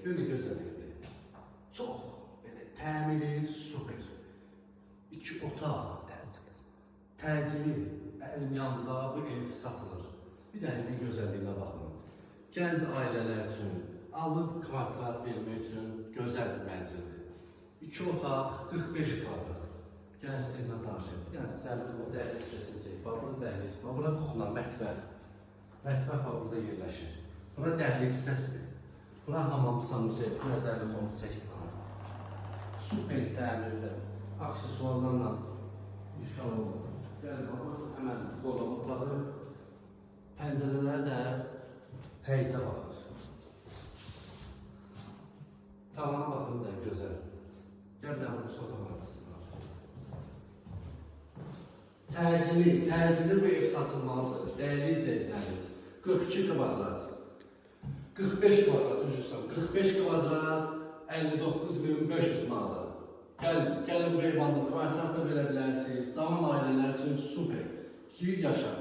Böyle gözəl evdir. Çox belə təmiri super. 2 otaq, təcili, əlim yanında bu ev satılır. Bir də evin gözəlliyinə baxın. Gənc ailələr üçün, alıb kvadrat vermək üçün gözəl bir mənzildir. 2 otaq, 45 kvadrat. Gəlin sizinlə danışayım. Yəni, sənin o dəhliz hissəsini çək. Bax, burada dəhliz. Bax, burada buxulan mətbəx. Mətbəx var, burada yerləşir. Bura dəhliz hissəsidir. Bura hamam sanuzey, bu nəzərdə onu çəkir. Super təmirdə, aksesuarlarla işgal olur. Gəlin, bax, həmən qolab otağı. Pəncərələr də həyətə baxır. Tavana baxın da gözəl. Gəlin, bunu sotağa arasınlar. Təcili bu ev satılmalıdır. Dəyərli izləyicilərimiz. 42 kvadrat. 45 kvadrat, üzrüstəm. 45 kvadrat, 59.500 manat. Gəlin bu ev alın, kvadratda verə bilərsiniz. Cavan ailələr üçün super. Gir yaşa.